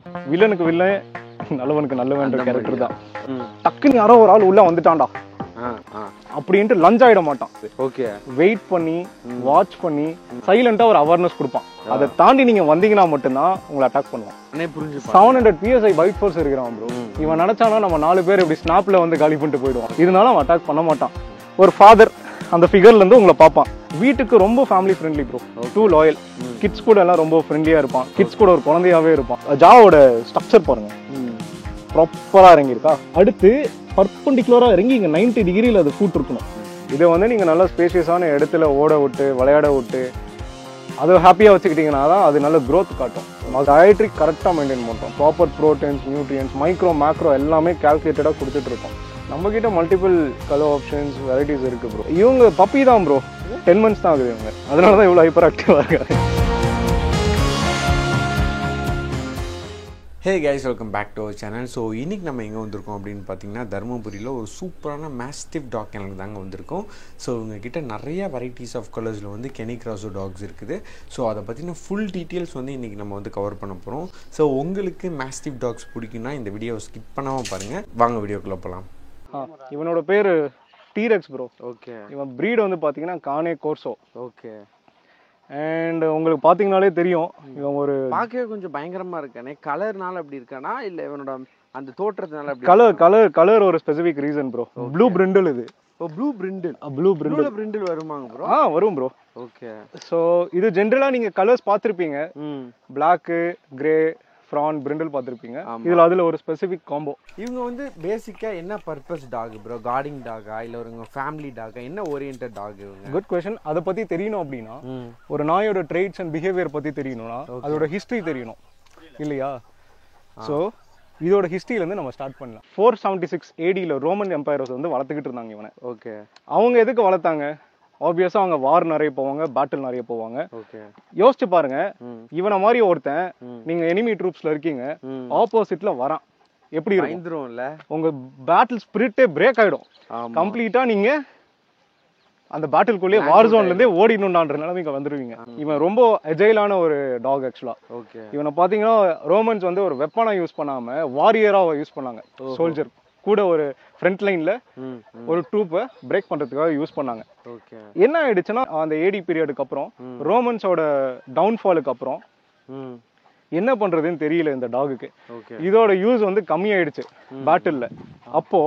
வில்லனுக்கு villain நல்லவனுக்கு நல்லவன்ற character தான். டக்குன்னு யாரோ ஒரு ஆள் உள்ள வந்துட்டான்டா அப்படின்ட்டு லஞ்ச் ஆயிட மாட்டான். ஓகே, வெயிட் பண்ணி வாட்ச் பண்ணி சைலண்டா ஒரு அவேர்னஸ் கொடுப்பான். அதை தாண்டி நீங்க வந்தீங்கன்னா மட்டும்தான் உங்களை அட்டாக் பண்ணுவான். 700 PSI பைட் ஃபோர்ஸ் இருக்கிறான் ப்ரோ. இவன் நினைச்சானா நம்ம 4 பேர் இப்படி ஸ்னாப்ல வந்து காலி பண்ணிட்டு போயிடுவான். இதனால அவன் அட்டாக் பண்ண மாட்டான். ஒரு ஃபாதர் அந்த ஃபிகர்ல இருந்து உங்களை பார்ப்பான். வீட்டுக்கு ரொம்ப family friendly bro, too loyal. Kids கூட எல்லாம் ரொம்ப ஃப்ரெண்ட்லியா இருப்பான். கிட்ஸ் கூட ஒரு குழந்தையாவே இருப்பான். ஜாவோட ஸ்ட்ரக்சர் பாருங்க, ப்ராப்பரா இறங்கியிருக்கா. அடுத்து பர்பண்டிகுலரா இறங்கி இங்க 90 டிகிரியில் அது ஃபுட் இருக்கணும். இதை வந்து நீங்க நல்ல ஸ்பேஷியஸான இடத்துல ஓட விட்டு விளையாட விட்டு அதை ஹாப்பியா வச்சுக்கிட்டீங்கன்னா தான் அது நல்ல க்ரோத் காட்டும். டயட்ரி கரெக்டாக மெயின்டைன் பண்ணுறோம். Proper proteins, nutrients, micro macro எல்லாமே கால்குலேட்டடாக கொடுத்துட்டு இருக்கோம். நம்ம கிட்ட மல்டிபிள் கலர் ஆப்ஷன்ஸ், வெரைட்டிஸ் இருக்கு ப்ரோ. இவங்க பப்பி தான் ப்ரோ, 10 months தான் ஆகுது இவங்க. அதனால தான் இவ்வளோ ஹைப்பர் ஆக்டிவாக இருக்காங்க. Hey guys, welcome back to our channel. So இன்றைக்கி நம்ம எங்கே வந்திருக்கோம் அப்படின்னு பார்த்தீங்கன்னா, தருமபுரியில் ஒரு சூப்பரான மேஸ்டிஃப் டாக் கெனலுக்கு தாங்க வந்திருக்கோம். ஸோ இவங்ககிட்ட நிறைய வெரைட்டிஸ் ஆஃப் கலர்ஸில் வந்து கெனி கிராஸோ டாக்ஸ் இருக்குது. ஸோ அதை பற்றின ஃபுல் டீட்டெயில்ஸ் வந்து இன்றைக்கி நம்ம வந்து கவர் பண்ண போகிறோம். ஸோ உங்களுக்கு மேஸ்டிஃப் டாக்ஸ் பிடிக்குன்னா இந்த வீடியோவை ஸ்கிப் பண்ணாமல் பாருங்கள். வாங்க வீடியோக்குள்ளே போகலாம். இவனோட பேர் டீரெக்ஸ் ப்ரோ. ஓகே, இவன் ப்ரீட் வந்து பார்த்தீங்கன்னா கானே கோர்சோ. ஓகே. அண்ட் உங்களுக்கு பார்த்தீங்கனாலே தெரியும், இவன் ஒரு பார்க்கவே கொஞ்சம் பயங்கரமாக இருக்கானே. கலர்னால அப்படி இருக்கானா இல்லை இவனோட அந்த தோற்றத்தினால அப்படி? கலர் ஒரு ஸ்பெசிஃபிக் ரீசன் ப்ரோ. ப்ளூ பிரிண்டில் இது. ஓ, ப்ளூ பிரிண்டில். பிரிண்டில் வருமாங்க ப்ரோ? வரும் ப்ரோ. ஓகே. ஸோ இது ஜென்ரலா நீங்க கலர்ஸ் பார்த்துருப்பீங்க. பிளாக்கு, கிரே, ஃப்ரான், பிரிண்டில் பார்த்துருப்பீங்க. இதுல அதுல ஒரு ஸ்பெசிஃபிக் காம்போ. இவங்க வந்து பேசிக்கா என்ன பர்பஸ் டாக் ப்ரோ? கார்டிங் டாகா இல்லை ஒரு ஃபேமிலி டாகா? என்ன ஓரியன்ட் டாக் இவங்க? Good question. அதை பத்தி தெரியணும் அப்படின்னா ஒரு நாயோட ட்ரெய்ட்ஸ் அண்ட் பிஹேவியர் பத்தி தெரியணும்னா அதோட ஹிஸ்டரி தெரியணும் இல்லையா? ஸோ இதோட ஹிஸ்டரியிலேருந்து நம்ம ஸ்டார்ட் பண்ணலாம். 476 ADயில் ரோமன் எம்பையர்ஸ் வந்து வளர்த்துக்கிட்டு இருந்தாங்க இவனை. ஓகே. அவங்க எதுக்கு வளர்த்தாங்க? ஆப்வியஸா அவங்க வார் நிறைய போவாங்க, பேட்டில் நிறைய போவாங்க. யோசிச்சு பாருங்க, இவனை மாதிரி ஒருத்தன் நீங்க எனிமி ட்ரூப்ஸ்ல இருக்கீங்க, ஆப்போசிட்ல வரான், எப்படி இருக்கும்? உங்க பேட்டில் ஸ்பிரிட்டே பிரேக் ஆயிடும். கம்ப்ளீட்டா நீங்க அந்த பேட்டில்குள்ளேயே வார் ஜோன்ல இருந்தே ஓடிடணும்ன்ற நிலைமைக்கு வந்துருவீங்க. இவன் ரொம்ப எஜைலான ஒரு டாக் ஆக்சுவலா. இவனை பாத்தீங்கன்னா ரோமன்ஸ் வந்து ஒரு வெப்பனா யூஸ் பண்ணாம வாரியரா யூஸ் பண்ணாங்க. சோல்ஜர் கூட ஒரு ஃப்ரண்ட் லைன்ல ஒரு ட்ரூப்பை பிரேக் பண்றதுக்காக யூஸ் பண்ணாங்க. என்ன ஆயிடுச்சுன்னா அந்த AD பீரியடுக்கு அப்புறம் ரோமன்ஸோட டவுன்ஃபாலுக்கு அப்புறம் என்ன பண்றதுன்னு தெரியல இந்த டாகுக்கு. இதோட யூஸ் வந்து கம்மியாயிடுச்சு பேட்டில்ல. அப்போ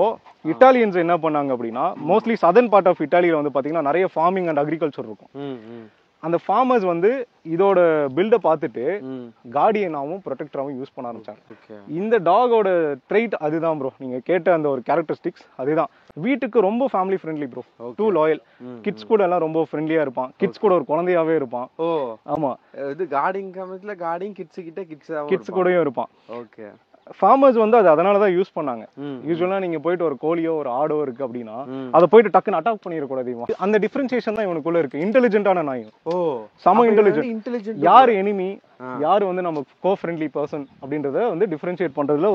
இட்டாலியன்ஸ் என்ன பண்ணாங்க அப்படின்னா, மோஸ்ட்லி சதர்ன் பார்ட் ஆஃப் இட்டாலியில வந்து பாத்தீங்கன்னா நிறைய ஃபார்மிங் அண்ட் அக்ரிகல்ச்சர் இருக்கும். அந்த ஃபார்மர்ஸ் வந்து இதோட பில்ட பார்த்துட்டு கார்டியனாவும் ப்ரொடெக்டராவும் யூஸ் பண்ண ஆரம்பிச்சாங்க. இந்த டாகோட ட்ரெய்ட் அதுதான் ப்ரோ, நீங்க கேட்ட அந்த ஒரு கேரக்டரிஸ்டிக்ஸ் அதுதான். வீட்டுக்கு ரொம்ப family friendly bro, too loyal. Kids கூட எல்லாம் ரொம்ப ஃப்ரெண்ட்லியா இருப்பான். கிட்ஸ் கூட ஒரு குழந்தையாவே இருப்பான். ஓ ஆமா, இது கார்டிங் கமிட்ல கார்டிங் கிட்ஸ் கிட்ட கிட்ஸ் கூடயும் இருப்பான். ஓகே. ஃபார்மர்ஸ் வந்து அது அதனாலதான் யூஸ் பண்ணாங்க. யூஸ்வலா நீங்க போயிட்டு ஒரு கோழியோ ஒரு ஆடோ இருக்கு அப்படின்னா அதை போயிட்டு டக்குன்னு அட்டாக் பண்ணிடக்கூடாது. அந்த டிஃபரன்சியேஷன் தான் இவனுக்குள்ள இருக்கு. இன்டெலிஜென்டான நாயும். ஓ, சம இன்டெலிஜென்ட். யாரு எனிமி, யாரு வந்து நம்ம கோ ஃப்ரெண்ட்லி பர்சன் அப்படின்றத வந்து டிஃபரன்ஷியேட் பண்றதுல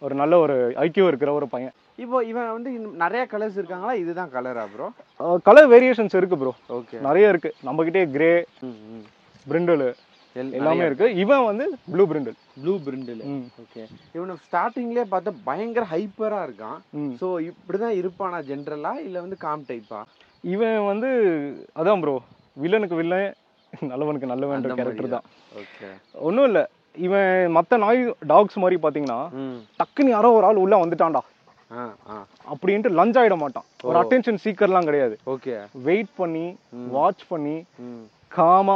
ஒரு நல்ல ஒரு ஐக்கியம் இருக்கிற ஒரு பையன். இப்போ இவன் வந்து நிறைய கலர்ஸ் இருக்காங்களா? இதுதான் கலரா ப்ரோ? கலர் வேரியேஷன்ஸ் இருக்கு ப்ரோ. ஓகே, நிறைய இருக்கு. நம்ம கிட்டே கிரே, பிரிண்டில் எல்லாமே இருக்கு. இவன் வந்து ப்ளூ பிரிண்டில். ஓகே. இவன் ஸ்டார்டிங்லயே பார்த்தா பயங்கர ஹைப்பரா இருக்கான். சோ இப்படிதான் இருப்பானா ஜெனரலா இல்ல வந்து காம் டைப்பா? இவன் வந்து அதான் ப்ரோ, வில்லனுக்கு வில்லன் நல்லவனுக்கு நல்லவன்ற கேரக்டர் தான். ஓகே. ஒன்றும் இல்லை, இவன் மற்ற நாய் டாக்ஸ் மாதிரி பார்த்தீங்கன்னா டக்குன்னு யாரோ ஒரு ஆள் உள்ள வந்துட்டான்டா அப்படின்ட்டு லஞ்ச் ஆயிட மாட்டான். ஒரு அட்டென்ஷன் சீக்கர்லாம் கிடையாது. ஓகே. வெயிட் பண்ணி வாட்ச் பண்ணி காமா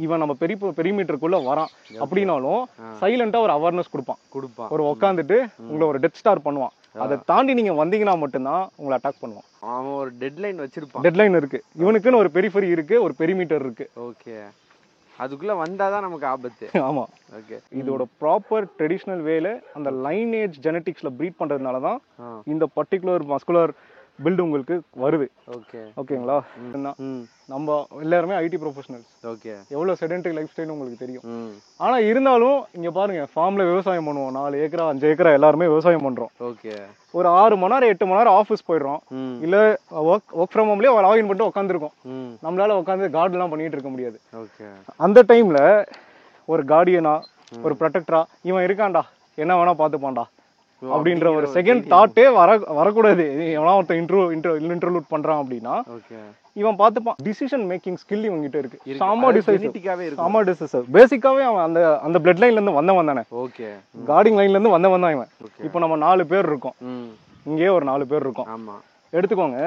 இவன் நம்ம பெரிமீட்டருக்குள்ள வரான் அப்படின்னாலும் சைலண்டா ஒரு அவேர்னஸ் கொடுப்பான். ஒரு உட்காந்துட்டு உங்களை ஒரு டெத் ஸ்டார் பண்ணுவான். அதை தாண்டி நீங்க வந்தீங்கன்னா மட்டும்தான் உங்களை அட்டாக் பண்ணுவான். அவன் ஒரு டெட்லைன் வச்சிருப்பான். டெட்லைன் இருக்கு இவனுக்குன்னு. ஒரு பெரிஃபரி இருக்கு, ஒரு பெரிமீட்டர் இருக்கு. ஓகே. அதுக்குள்ள வந்தாதான் நமக்கு ஆபத்து. ஆமா. ஓகே. இதோட ப்ராப்பர் ட்ரெடிஷனல் வேல அந்த லைனேஜ் ஜெனடிக்ஸ்ல ப்ரீட் பண்றதுனாலதான் இந்த பர்டிகுலர் மஸ்குலர் பில்டு உங்களுக்கு வருது. ஓகே. ஓகேங்களா? நம்ம எல்லாருமே ஐடி ப்ரொஃபஷனல்ஸ். ஓகே. எவ்வளவு செடென்டரி லைஃப் ஸ்டைல் உங்களுக்கு தெரியும். ஆனா இருந்தாலும் இங்க பாருங்க, ஃபார்ம்ல விவசாயம் பண்ணுவோம். 4 ஏக்கரா 5 ஏக்கரா எல்லாருமே விவசாயம் பண்றோம். ஓகே. ஒரு 6 மணி நேரம் 8 மணி நேரம் ஆஃபீஸ் போயிடுறோம். இல்ல ஒர்க் ஃப்ரம் ஹோம்லயே லாகின் பண்ணிட்டு உட்காந்துருக்கோம். நம்மளால உட்காந்து கார்டு எல்லாம் பண்ணிட்டு இருக்க முடியாது. ஓகே. அந்த டைம்ல ஒரு கார்டியனா ஒரு ப்ரொடெக்டரா இவன் இருக்கான்டா என்ன வேணா பாத்துப்பான்டா அப்படின்ற ஒரு செகண்ட் தாட்டே வரக்கூடாது. எவனா ஒருத்தன் இன்ட்ரோலூட் பண்றான் அப்படின்னா இவன் பார்த்துப்பான். டிசிஷன் மேக்கிங் ஸ்கில் இவங்க கிட்ட இருக்கு. சாமா டிசைசர் பேசிக்காவே அவன் அந்த பிளட் லைன்ல இருந்து வந்தவன் தானே. கார்டிங் லைன்ல இருந்து வந்தவன் தான் இவன். இப்போ நம்ம 4 பேர் இருக்கோம், இங்கேயே ஒரு 4 பேர் இருக்கோம் எடுத்துக்கோங்க.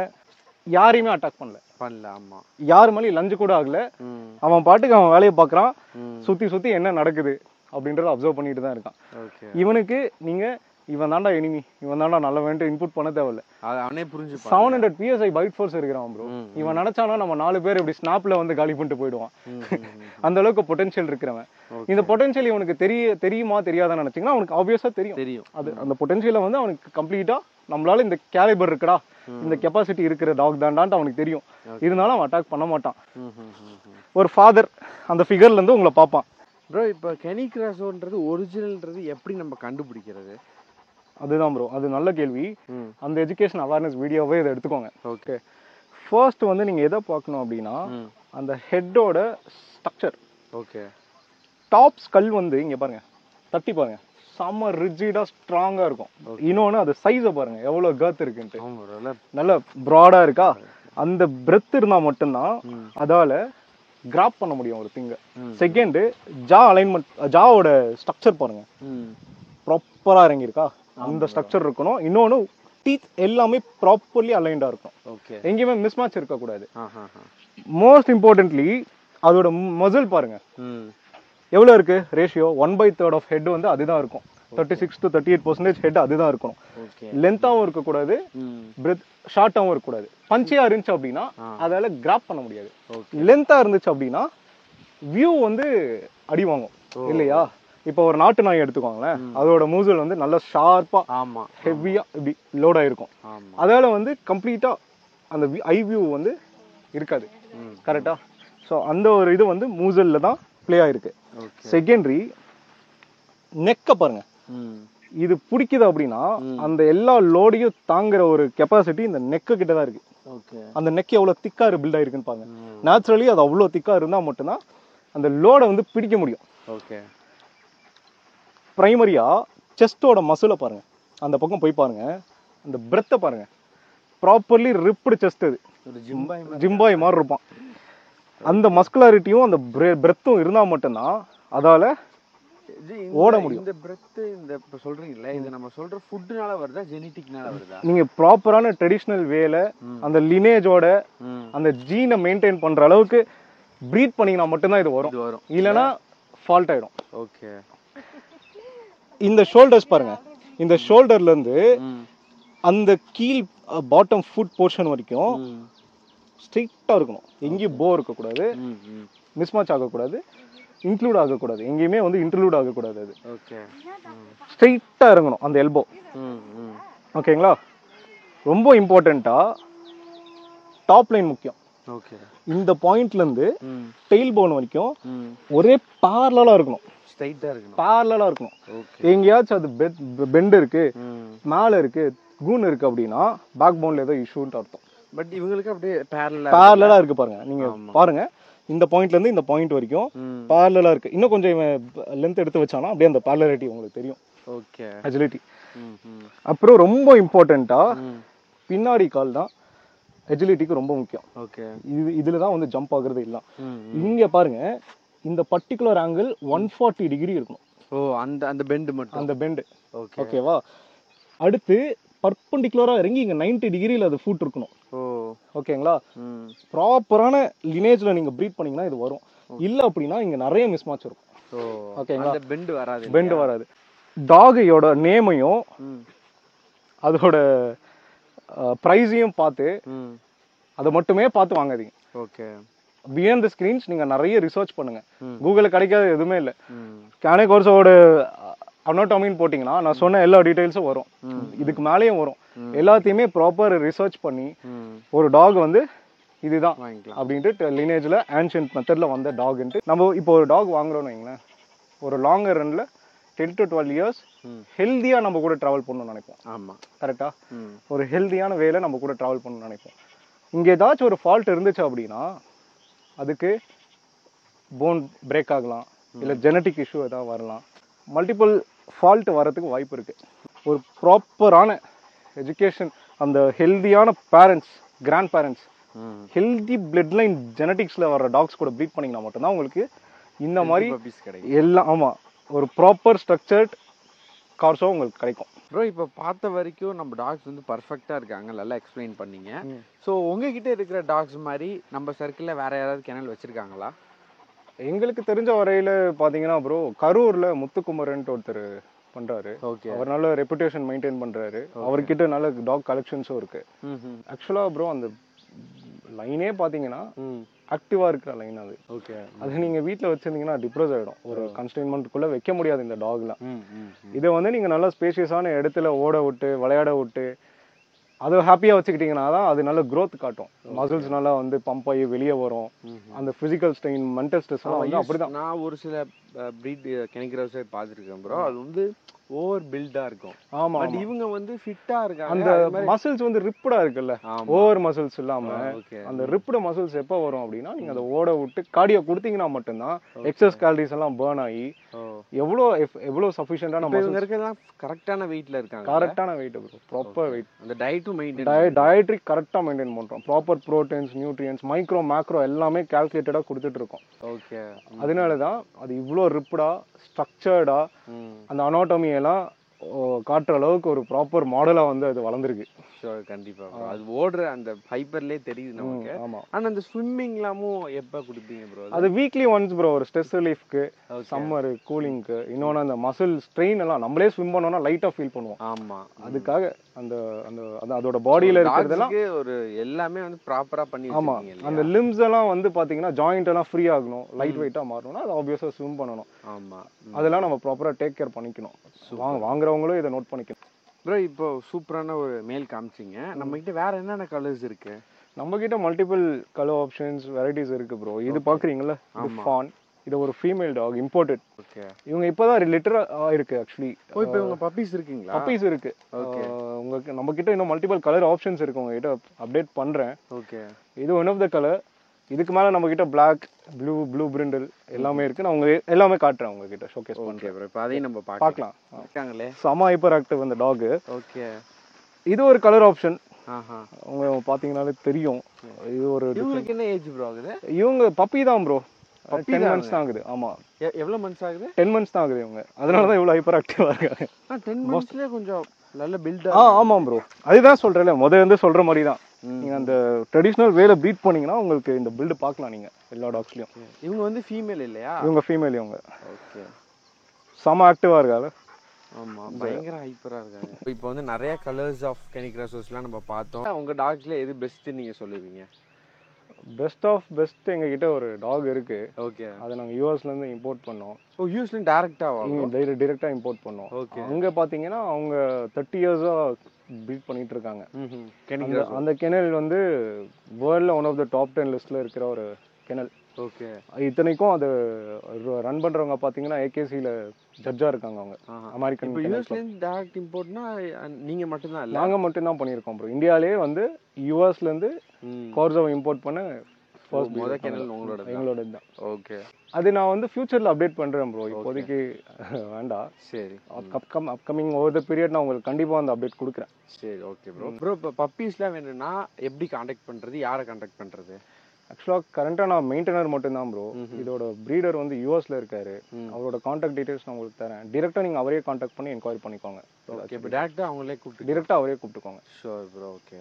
யாரையுமே அட்டாக் பண்ணல. யாரு மேலேயும் லஞ்சு கூட ஆகல. அவன் பாட்டுக்கு அவன் வேலையை பாக்குறான். சுத்தி என்ன நடக்குது அப்படின்றத அப்சர்வ் பண்ணிட்டு தான் இருக்கான். இவனுக்கு நீங்க இவன் தாண்டா எனிமி, இவன் தாண்டா நல்லவன்ட்டு இன்புட் பண்ண தேவையில்ல. அவனே புரிஞ்சு 700 PSI பைட் ஃபோர்ஸ் இருக்கிறான் ப்ரோ. இவன் நினைச்சானா நம்ம 4 பேர் இப்படி ஸ்னாப்ல வந்து காலி பண்ணிட்டு போயிடுவான். அந்த அளவுக்கு பொட்டன்ஷியல் இருக்கிறவன். இந்த பொட்டன்ஷியல் இவனுக்கு தெரியுமா தெரியாதான்னு நினைச்சீங்கன்னா அவனுக்கு ஆப்வியஸா தெரியும். அது அந்த பொட்டன்ஷியலை வந்து அவனுக்கு கம்ப்ளீட்டா நம்மளால இந்த கேலிபர் இருக்குடா, இந்த கெப்பாசிட்டி இருக்கிற டாக் தாண்டான்ட்டு அவனுக்கு தெரியும். இருந்தாலும் அவன் அட்டாக் பண்ண மாட்டான். ஒரு ஃபாதர் அந்த ஃபிகர்ல இருந்து உங்களை பார்ப்பான். ப்ரோ இப்போ கெனி கிராஸோன்றது ஒரிஜினல்ன்றது எப்படி நம்ம கண்டுபிடிக்கிறது? அதுதான் ப்ரோ, அது நல்ல கேள்வி. அந்த எஜுகேஷன் அவேர்னஸ் வீடியோவே இதை எடுத்துக்கோங்க. ஓகே, ஃபர்ஸ்ட் வந்து நீங்க எதை பார்க்கணும் அப்படின்னா அந்த ஹெட்டோட ஸ்ட்ரக்சர். ஓகே, டாப் ஸ்கல் வந்து இங்க பாருங்க, தட்டி பாருங்க, செம்ம ரிஜிடா ஸ்ட்ராங்கா இருக்கும். இன்னொன்னு அது சைஸை பாருங்க எவ்வளவு கர்த் இருக்குன்ட்டு, நல்ல ப்ராடா இருக்கா. அந்த பிரெத் இருந்தா மட்டும்தான் அதால கிராப் பண்ண முடியும் ஒரு திங்க. செகண்ட், ஜா அலைன்மெண்ட், ஜாவோட ஸ்ட்ரக்சர் பாருங்க ப்ராப்பரா இறங்கியிருக்கா, அந்த ஸ்ட்ரக்சர் இருக்கணும். இன்னொன்னு டீத் எல்லாமே ப்ராப்பர்லி அலைன்டா இருக்கும். எங்கேயுமே மிஸ் மேட்ச் இருக்க கூடாது. மோஸ்ட் இம்பார்ட்டன்ட்லி அதோட மசில் பாருங்க எவ்வளவு இருக்கு ரேஷியோ. 1/3 ஆஃப் ஹெட் வந்து அதுதான் இருக்கும். 36 to 38% ஹெட் அதுதான் இருக்கணும். லென்த்தாவும் இருக்க கூடாது, பிரெத் ஷார்ட்டாவும் இருக்க கூடாது. பஞ்சியா இருந்துச்சு அப்படின்னா அதால கிராப் பண்ண முடியாது. லென்த்தா இருந்துச்சு அப்படின்னா வியூ வந்து அடி வாங்கும் இல்லையா. இப்போ ஒரு நாட்டு நாய் எடுத்துக்கோங்களேன், அதோட மூசல் வந்து நல்ல ஷார்ப்பா ஹெவியா இப்படி லோட் ஆயிருக்கும். அதால வந்து கம்ப்ளீட்டா அந்த ஐ வியூ வந்து இருக்காது. கரெக்டா. ஸோ அந்த ஒரு இது வந்து மூசல்ல தான் பிளே ஆயிருக்கு. செகண்டரி நெக்க பாருங்க, இது பிடிக்குது அப்படின்னா அந்த எல்லா லோடையும் தாங்குற ஒரு கெப்பாசிட்டி இந்த நெக்க கிட்ட தான் இருக்கு. அந்த நெக் எவ்வளவு திக்கா பில்ட் ஆயிருக்குன்னு பாருங்க. நேச்சுரலி அது அவ்வளவு திக்கா இருந்தா மட்டும்தான் அந்த லோடை வந்து பிடிக்க முடியும். பிரைமரியா செஸ்டோட மசிலை பாருங்க, அந்த பக்கம் போய் பாருங்க, அந்த பிரெத்தை பாருங்க, ப்ராப்பர்லி ரிப்டு செஸ்ட். அது ஜிம்பாய் மாதிரி இருப்பான். அந்த மஸ்குலாரிட்டியும் அந்த பிரெத்தும் இருந்தா மட்டும்தான் அதால ஓட முடியும். இந்த பிரெத் இந்த சொல்றீங்கல்ல, இது நம்ம சொல்ற ஃபுட்னால வருதா ஜெனெடிக்னால வருதா? நீங்க ப்ராப்பரான ட்ரெடிஷனல் வேல அந்த லினேஜோட அந்த ஜீனை மெயின்டைன் பண்ற அளவுக்கு ப்ரீட் பண்ணீங்கன்னா மட்டும்தான் இது வரும். இல்லைன்னா ஃபால்ட் ஆயிடும். ஓகே, இந்த ஷோல்டர்ஸ் பாருங்க, இந்த ஷோல்டர்ல இருந்து அந்த கீழ் பாட்டம் ஃபுட் போர்ஷன் வரைக்கும் ஸ்ட்ரெயிட்டா இருக்கணும். எங்கேயும் போ இருக்க கூடாது, மிஸ்மேட்ச் ஆகக்கூடாது, இன்க்ளூட் ஆகக்கூடாது, எங்கேயுமே வந்து இன்க்ளூட் ஆகக்கூடாது. அது ஸ்ட்ரெயிட்டா இறங்கணும் அந்த எல்போ. ஓகேங்களா. ரொம்ப இம்பார்ட்டண்டா டாப் லைன் முக்கியம். இந்த பாயிண்ட்ல இருந்து டெயில் போன் வரைக்கும் ஒரே பேரலலா இருக்கணும். பேரலலா இருக்கணும். எங்கேயாச்சும் அது பெண்ட் இருக்கு, மேல இருக்கு, கூன் இருக்கு அப்படின்னா பேக் போன்ல ஏதோ இஷ்யூன்னு அர்த்தம். பட் இவங்களுக்கு அப்படியே பேரலலா இருக்கு பாருங்க. நீங்க பாருங்க, இந்த பாயிண்ட்ல இருந்து இந்த பாயிண்ட் வரைக்கும் பேரலலா இருக்கு. இன்னும் கொஞ்சம் லென்த் எடுத்து வச்சானா அப்படியே அந்த பேரலிட்டி உங்களுக்கு தெரியும். Okay, agility. அப்புறம் ரொம்ப இம்பார்ட்டண்டா பின்னாடி கால் தான் அஜிலிட்டிக்கு ரொம்ப முக்கியம். ஓகே, இதுலதான் வந்து ஜம்ப் ஆகுறது இல்ல. இங்க பாருங்க, இந்த பர்டிகுலர் ஆங்கிள் 140 டிகிரி இருக்கணும். ஓ, அந்த பெண்ட் மட்டும், அந்த பெண்ட். ஓகேவா. அடுத்து பர்பெண்டிகுலரா இறங்கி இங்க 90 டிகிரில அது ஃபுட் இருக்கணும். ஓகேங்களா. ப்ராப்பரான லினேஜ்ல நீங்க ப்ரீட் பண்ணீங்கன்னா இது வரும். இல்ல அப்படின்னா இங்க நிறைய மிஸ் மேட்ச் இருக்கும். ஓகேங்களா, பெண்ட் வராது. டாகையோட நேமையும் அதோட பிரைஸையும் பார்த்து அதை மட்டுமே பார்த்து வாங்காதீங்க. ஓகே, பியாண்ட் தி ஸ்கிரீன்ஸ் நீங்க நிறைய ரிசர்ச் பண்ணுங்க. கூகுள்ல கிடைக்காத எதுவுமே இல்லை. கேனே கோர்ஸோட அனோட்டமின்னு போட்டீங்கன்னா நான் சொன்ன எல்லா டீடைல்ஸும் வரும், இதுக்கு மேலேயும் வரும். எல்லாத்தையுமே ப்ராப்பர் ரிசர்ச் பண்ணி ஒரு டாக் வந்து இதுதான் அப்படின்ட்டு லினேஜ்ல ஆன்ஷியன்ட் மெத்தட்ல வந்த டாக்ன்ட்டு நம்ம இப்போ ஒரு டாக் வாங்குறோம்னு வைங்களேன், ஒரு லாங்கர் ரன்ல 10 to 12 இயர்ஸ் ஹெல்தியா நம்ம கூட டிராவல் பண்ணணும்னு நினைப்போம். ஆமா, கரெக்டா. ஒரு ஹெல்தியான வேலை நம்ம கூட டிராவல் பண்ணணும்னு நினைப்போம். இங்க ஏதாச்சும் ஒரு ஃபால்ட் இருந்துச்சு அப்படின்னா அதுக்கு போன் பிரேக் ஆகலாம், இல்ல ஜெனட்டிக் இஷ்யூ ஏதாவது வரலாம். மல்டிபிள் ஃபால்ட் வரதுக்கு வாய்ப்பு இருக்குது. ஒரு ப்ராப்பரான எஜுகேஷன், அந்த ஹெல்தியான parents, grandparents, healthy blood line ஜெனட்டிக்ஸில் வர டாக்ஸ் கூட ப்ரீட் பண்ணிங்கன்னா மட்டும்தான் உங்களுக்கு இந்த மாதிரி எல்லாம் ஆமாம் ஒரு ப்ராப்பர் ஸ்ட்ரக்சர்ட் கார்ஸோ உங்களுக்கு கிடைக்கும். ப்ரோ இப்போ பார்த்த வரைக்கும் நம்ம டாக்ஸ் வந்து பர்ஃபெக்டாக இருக்காங்க, நல்லா எக்ஸ்பிளைன் பண்ணீங்க. ஸோ உங்ககிட்ட இருக்கிற டாக்ஸ் மாதிரி நம்ம சர்க்கிளில் வேற யாராவது கெனல் வச்சுருக்காங்களா? எங்களுக்கு தெரிஞ்ச வரையில் பார்த்தீங்கன்னா ப்ரோ, கரூரில் முத்துக்குமரன்ட்டு ஒருத்தர் பண்ணுறாரு. ஓகே, அவர் நல்ல ரெப்புடேஷன் மெயின்டைன் பண்ணுறாரு. அவர்கிட்ட நல்ல டாக் கலெக்ஷன்ஸும் இருக்குது. ஆக்சுவலாக ப்ரோ அந்த லைனே பார்த்தீங்கன்னா ஆக்டிவாக இருக்கிற லைன் அது. ஓகே, அது நீங்கள் வீட்டில் வச்சுருந்தீங்கன்னா டிப்ரெஸ் ஆகிடும். ஒரு கன்ஸ்டைன்மெண்ட்டுக்குள்ளே வைக்க முடியாது இந்த டாக்லாம். இதை வந்து நீங்கள் நல்லா ஸ்பேஷியஸான இடத்துல ஓட விட்டு விளையாட விட்டு அதை ஹாப்பியாக வச்சுக்கிட்டிங்கன்னா தான் அது நல்ல க்ரோத் காட்டும். மசில்ஸ் நல்லா வந்து பம்ப் ஆகி வெளியே வரும். அந்த ஃபிசிக்கல் ஸ்ட்ரெயின், மென்டல் ஸ்ட்ரெஸ் எல்லாம் வந்து அப்படி தான். நான் ஒரு சில ப்ரீட் கெனிக்ராஸை பார்த்துருக்கேன் ப்ரோ. அது வந்து ஓவர் பில்டாக இருக்கும். ஆமாம், பட் இவங்க வந்து ஃபிட்டாக இருக்காங்க. அந்த மசில்ஸ் வந்து ரிப்டா இருக்குல்ல, ஓவர் மசில்ஸ் இல்லாமல் அந்த ரிப்டு மசில்ஸ் எப்போ வரும் அப்படின்னா நீங்கள் அதை ஓட விட்டு கார்டியோ கொடுத்தீங்கன்னா மட்டும்தான் எக்ஸஸ் கேலரிஸ் எல்லாம் பேர்ன் ஆகி எவ்வளோ சஃபிஷியண்டான மசில்ஸ் இருக்கிறதெல்லாம் கரெக்டான வெயிட்ல இருக்காங்க. கரெக்டான வெயிட் ப்ரோ, ப்ராப்பர் வெயிட். அந்த டயட்டும் டயட்ரி கரெக்டாக மெயின்டைன் பண்ணுறோம். Proper proteins, nutrients, micro macro எல்லாமே கால்குலேட்டடாக கொடுத்துட்டு இருக்கோம். ஓகே, அதனால தான் அது இவ்வளோ ரிப்டா ஸ்ட்ரக்சர்டா அந்த அனாட்டமி எல்லாம் காட்டுற அளவுக்கு ஒரு ப்ராப்பர் மாடலா வந்து அது வளர்ந்துருக்கு. கண்டிப்பா அது ஓடுற அந்த ஃபைபர்லயே தெரியுது நமக்கு. ஆமா, ஆனா அந்த ஸ்விம்மிங்லாமும் எப்ப குடிப்பீங்க ப்ரோ? அது வீக்லி ஒன்ஸ் ப்ரோ. ஒரு ஸ்ட்ரெஸ் ரிலீஃப்க்கு, சம்மர் கூலிங்க்கு, இன்னொன்று அந்த மசில் ஸ்ட்ரெயின் எல்லாம் நம்மளே ஸ்விம் பண்ணோம்னா லைட்டா ஃபீல் பண்ணுவோம். ஆமா, அதுக்காக அந்த அந்த அதோட பாடியில இருக்கிறதெல்லாம் ஒரு எல்லாமே வந்து ப்ராப்பரா பண்ணி. ஆமா, அந்த லிம்ஸ் எல்லாம் வந்து பாத்தீங்கன்னா ஜாயிண்ட் எல்லாம் ஃப்ரீ ஆகணும், லைட் வெயிட்டா மாறணும்னா அது ஆப்வியஸா ஸ்விம் பண்ணணும். ஆமா, அதெல்லாம் நம்ம ப்ராப்பரா டேக் கேர் பண்ணிக்கணும். வாங்குறவங்களும் இதை நோட் பண்ணிக்கணும். ப்ரோ இப்போ சூப்பரான ஒரு மேல் காமிச்சிங்க. நம்ம கிட்ட வேற என்னென்ன கலர்ஸ் இருக்கு? நம்ம கிட்ட மல்டிபிள் கலர் ஆப்ஷன்ஸ், வெரைட்டிஸ் இருக்கு ப்ரோ. இது பாக்குறீங்களா, இது ஃபான். இது ஒரு ஃபீமேல் டாக், இம்போர்ட்டட். ஓகே, இவங்க இப்பதான் லிட்டரா இருக்கு ஆக்சுவலி. இப்போ இவங்க பப்பீஸ் இருக்குங்களா? பப்பீஸ் இருக்கு. ஓகே, உங்களுக்கு நம்ம கிட்ட இன்னும் மல்டிபிள் கலர் ஆப்ஷன்ஸ் இருக்கு. உங்ககிட்ட அப்டேட் பண்றேன். ஓகே, இது ஒன் ஆஃப் த கலர். இதுக்கு மேல நம்ம கிட்ட பிளாக், ப்ளூ பிரிண்டல் எல்லாமே இருக்கு. நான் உங்களுக்கு எல்லாமே காட்டுறேன், உங்ககிட்ட ஷோகேஸ் பண்றேன். ஓகே, இப்போ அதையும் நம்ம பார்க்கலாம். இருக்காங்களே, சம ஹைப்பர் ஆக்டிவ் அந்த டாக். ஓகே, இது ஒரு கலர் ஆப்ஷன். உங்க பாத்தீங்கன்னாலே தெரியும். இது ஒரு இவங்களுக்கு என்ன ஏஜ் ப்ரோ ஆகுது? இவங்க பப்பி தான் ப்ரோ. 10 months தான் ஆகுது. ஆமா, எவ்வளவு மந்த்ஸ் ஆகுது? 10 months தான் ஆகுது இவங்க. அதனால தான் இவ்வளவு ஹைப்பர் ஆக்டிவா இருக்காங்க. 10 monthsலயே கொஞ்சம் நல்ல பில்ட். ஆமா ப்ரோ, அதுதான் சொல்றேன்ல, வந்து சொல்ற மாதிரி தான். நீங்க அந்த ட்ரெடிஷனல் வேல ப்ரீட் பண்ணீங்கன்னா உங்களுக்கு இந்த பில்ட் பார்க்கலாம் நீங்க எல்லா டாக்ஸ்லயும். இவங்க வந்து ஃபீமேல் இல்லையா? இவங்க ஃபீமேல். இவங்க ஓகே, சம ஆக்டிவா இருக்காங்க. ஆமா, பயங்கர ஹைப்பரா இருக்காங்க. இப்போ வந்து நிறைய கலர்ஸ் ஆஃப் கெனிக்ராசஸ்லாம் நம்ம பார்த்தோம். உங்க டாக்ஸ்ல எது பெஸ்ட் நீங்க சொல்லுவீங்க? பெஸ்ட் ஆஃப் பெஸ்ட் எங்ககிட்ட ஒரு டாக் இருக்கு. ஓகே, அதை நாங்கள் யூஎஸ்ல இருந்து இம்போர்ட் பண்ணோம். ஓ, யூஎஸ்ல டைரக்டா இம்போர்ட் பண்ணோம். ஓகே, அங்க பாத்தீங்கன்னா அவங்க 30 years ப்ரீட் பண்ணிட்டு இருக்காங்க. அந்த கெனல் வந்து வேர்ல்ட்ல ஒன் ஆஃப் த டாப் 10 லிஸ்ட்ல இருக்கிற ஒரு கெனல். ஓகே, இத்தனைக்கும் அது ரன் பண்றவங்க பாத்தீங்கன்னா ஏகேசில ஜட்ஜா இருக்காங்க. அவங்க அமெரிக்கன். இப்போ யூஎஸ்ல இருந்து டைரக்ட் இம்போர்ட்னா நீங்க மட்டும் தான்? நாங்க மட்டும் தான் பண்ணிருக்கோம் ப்ரோ. இந்தியாலயே வந்து யூஎஸ்ல இருந்து கோர்ஸாவை இம்போர்ட் பண்ண முதல் கெனல் எங்களோட தான். ஓகே, அது நான் வந்து ஃபியூச்சர்ல அப்டேட் பண்றேன் ப்ரோ. இப்போதைக்கு வேண்டாம். சரி, அப்கமிங் ஓவர் த பீரியட் நான் உங்களுக்கு கண்டிப்பா அந்த அப்டேட் கொடுக்குறேன். சரி, ஓகே ப்ரோ. ப்ரோ இப்போ பப்பீஸ்லாம் வேணும்னா எப்படி கான்டாக்ட் பண்றது, யாரை கான்டாக்ட் பண்றது? ஆக்சுவலாக கரண்டாக நான் மெயின்டெனர் மட்டும்தான் ப்ரோ. இதோட ப்ரீடர் வந்து யூஎஸ்ல இருக்காரு. அவரோட கான்டாக்ட் டீடைல்ஸ் நான் உங்களுக்கு தரேன். டிரெக்டாக நீங்கள் அவரே கான்டாக்ட் பண்ணி என்கொயரி பண்ணிக்கோங்க. ஓகே, இப்போ டேரக்டாக அவங்களே கூப்பிட்டு டிரெக்டாக அவரே கூப்பிட்டுக்கோங்க. Sure bro. ஓகே.